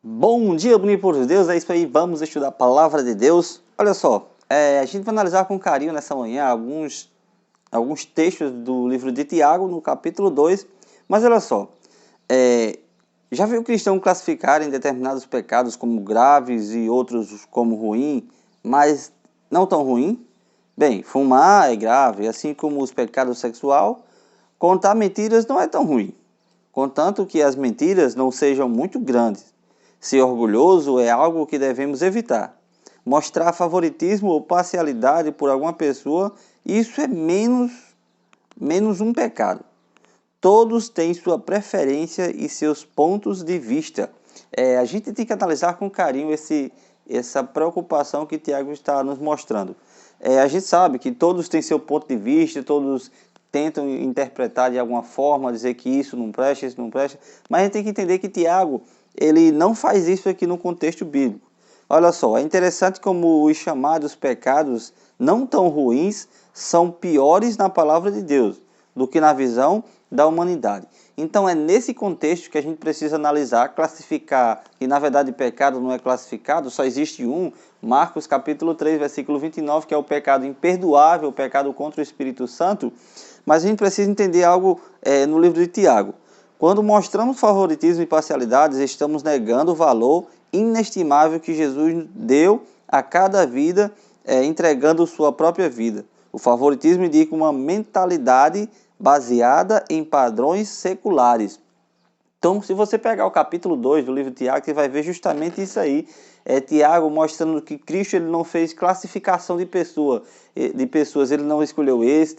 Bom dia, bonito por Deus, é isso aí, vamos estudar a Palavra de Deus. Olha só, a gente vai analisar com carinho nessa manhã alguns textos do livro de Tiago, no capítulo 2, mas olha só, já viu o cristão classificarem determinados pecados como graves e outros como ruim, mas não tão ruim? Bem, fumar é grave, assim como os pecados sexual, contar mentiras não é tão ruim, contanto que as mentiras não sejam muito grandes. Ser orgulhoso é algo que devemos evitar. Mostrar favoritismo ou parcialidade por alguma pessoa, isso é menos um pecado. Todos têm sua preferência e seus pontos de vista. A gente tem que analisar com carinho essa preocupação que Tiago está nos mostrando. A gente sabe que todos têm seu ponto de vista, todos tentam interpretar de alguma forma, dizer que isso não presta, mas a gente tem que entender que Tiago, ele não faz isso aqui no contexto bíblico. Olha só, é interessante como os chamados pecados não tão ruins são piores na palavra de Deus do que na visão da humanidade. Então é nesse contexto que a gente precisa analisar, classificar, e na verdade pecado não é classificado, só existe um, Marcos capítulo 3, versículo 29, que é o pecado imperdoável, o pecado contra o Espírito Santo, mas a gente precisa entender algo no livro de Tiago. Quando mostramos favoritismo e parcialidades, estamos negando o valor inestimável que Jesus deu a cada vida, entregando sua própria vida. O favoritismo indica uma mentalidade baseada em padrões seculares. Então, se você pegar o capítulo 2 do livro de Tiago, você vai ver justamente isso aí. Tiago mostrando que Cristo ele não fez classificação de pessoas. Ele não escolheu esse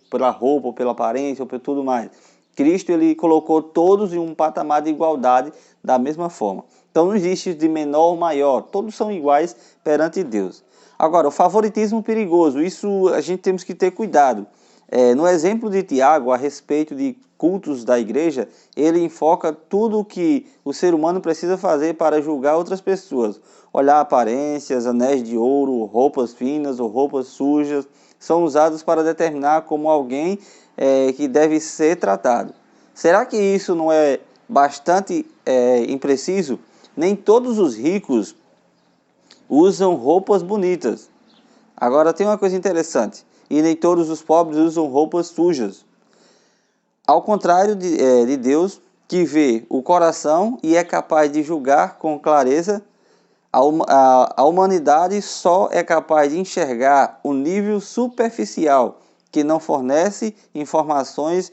pela roupa, ou pela aparência, ou por tudo mais. Cristo ele colocou todos em um patamar de igualdade da mesma forma. Então não existe de menor ou maior, todos são iguais perante Deus. Agora, o favoritismo perigoso, isso a gente temos que ter cuidado. No exemplo de Tiago, a respeito de cultos da igreja, ele enfoca tudo o que o ser humano precisa fazer para julgar outras pessoas. Olhar aparências, anéis de ouro, roupas finas ou roupas sujas, são usados para determinar como alguém que deve ser tratado. Será que isso não é bastante impreciso? Nem todos os ricos usam roupas bonitas. Agora tem uma coisa interessante. E nem todos os pobres usam roupas sujas. Ao contrário de Deus, que vê o coração e é capaz de julgar com clareza, a humanidade só é capaz de enxergar o nível superficial, que não fornece informações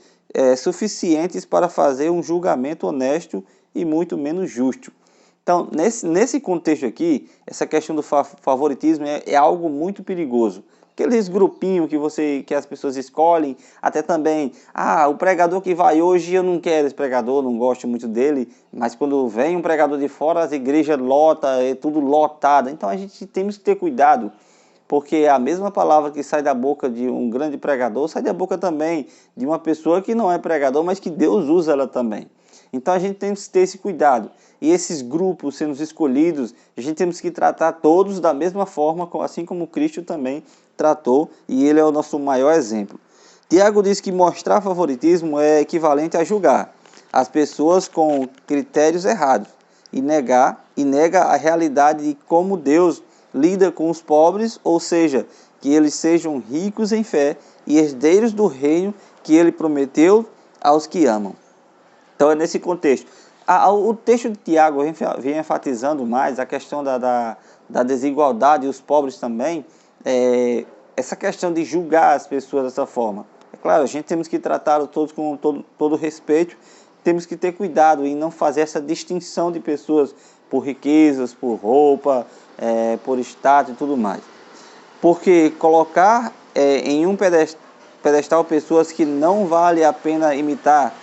suficientes para fazer um julgamento honesto e muito menos justo. Então, nesse contexto aqui, essa questão do favoritismo é algo muito perigoso. Aqueles grupinhos que as pessoas escolhem, até também, o pregador que vai hoje, eu não quero esse pregador, não gosto muito dele, mas quando vem um pregador de fora, as igrejas é tudo lotado. Então a gente temos que ter cuidado, porque a mesma palavra que sai da boca de um grande pregador, sai da boca também de uma pessoa que não é pregador, mas que Deus usa ela também. Então a gente tem que ter esse cuidado. E esses grupos sendo escolhidos, a gente temos que tratar todos da mesma forma, assim como Cristo também tratou, e ele é o nosso maior exemplo. Tiago diz que mostrar favoritismo é equivalente a julgar as pessoas com critérios errados e nega a realidade de como Deus lida com os pobres, ou seja, que eles sejam ricos em fé e herdeiros do reino que ele prometeu aos que amam. Então é nesse contexto. O texto de Tiago vem enfatizando mais a questão da desigualdade e os pobres também, essa questão de julgar as pessoas dessa forma. É claro, a gente temos que tratá-los todos com todo respeito, temos que ter cuidado em não fazer essa distinção de pessoas por riquezas, por roupa, por status e tudo mais. Porque colocar em um pedestal pessoas que não vale a pena imitar,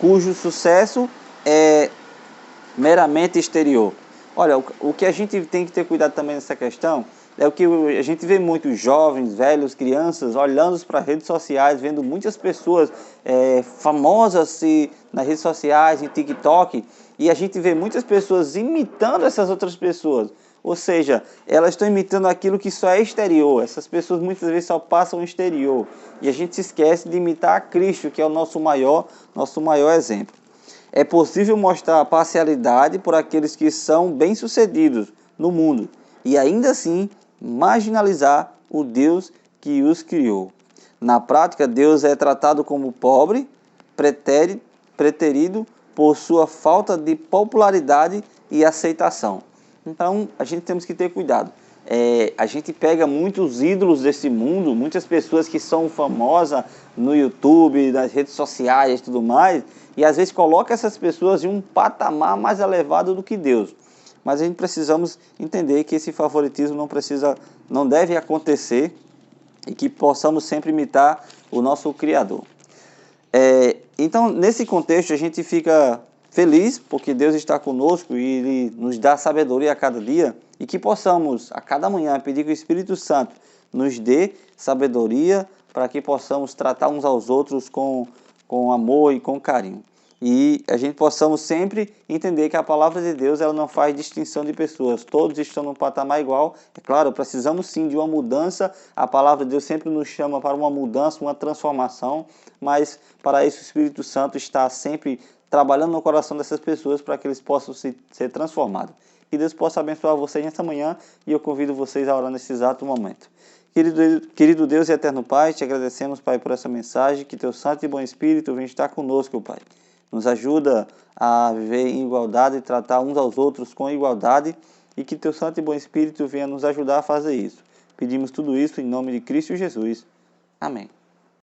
cujo sucesso é meramente exterior. Olha, o que a gente tem que ter cuidado também nessa questão é o que a gente vê muitos jovens, velhos, crianças olhando para as redes sociais, vendo muitas pessoas famosas nas redes sociais, em TikTok, e a gente vê muitas pessoas imitando essas outras pessoas. Ou seja, elas estão imitando aquilo que só é exterior. Essas pessoas muitas vezes só passam o exterior. E a gente se esquece de imitar a Cristo, que é o nosso maior exemplo. É possível mostrar parcialidade por aqueles que são bem-sucedidos no mundo e ainda assim marginalizar o Deus que os criou. Na prática, Deus é tratado como pobre, preterido por sua falta de popularidade e aceitação. Então, a gente temos que ter cuidado. A gente pega muitos ídolos desse mundo, muitas pessoas que são famosas no YouTube, nas redes sociais e tudo mais, e às vezes coloca essas pessoas em um patamar mais elevado do que Deus. Mas a gente precisamos entender que esse favoritismo não deve acontecer e que possamos sempre imitar o nosso Criador. Então, nesse contexto, a gente fica feliz porque Deus está conosco e Ele nos dá sabedoria a cada dia e que possamos, a cada manhã, pedir que o Espírito Santo nos dê sabedoria para que possamos tratar uns aos outros com amor e com carinho. E a gente possamos sempre entender que a palavra de Deus ela não faz distinção de pessoas. Todos estão num patamar igual. É claro, precisamos sim de uma mudança. A palavra de Deus sempre nos chama para uma mudança, uma transformação. Mas para isso o Espírito Santo está sempre trabalhando no coração dessas pessoas para que eles possam ser transformados. Que Deus possa abençoar vocês nesta manhã e eu convido vocês a orar nesse exato momento. Querido Deus e eterno Pai, te agradecemos, Pai, por essa mensagem. Que teu santo e bom Espírito venha estar conosco, Pai. Nos ajuda a viver em igualdade e tratar uns aos outros com igualdade e que teu santo e bom Espírito venha nos ajudar a fazer isso. Pedimos tudo isso em nome de Cristo Jesus. Amém.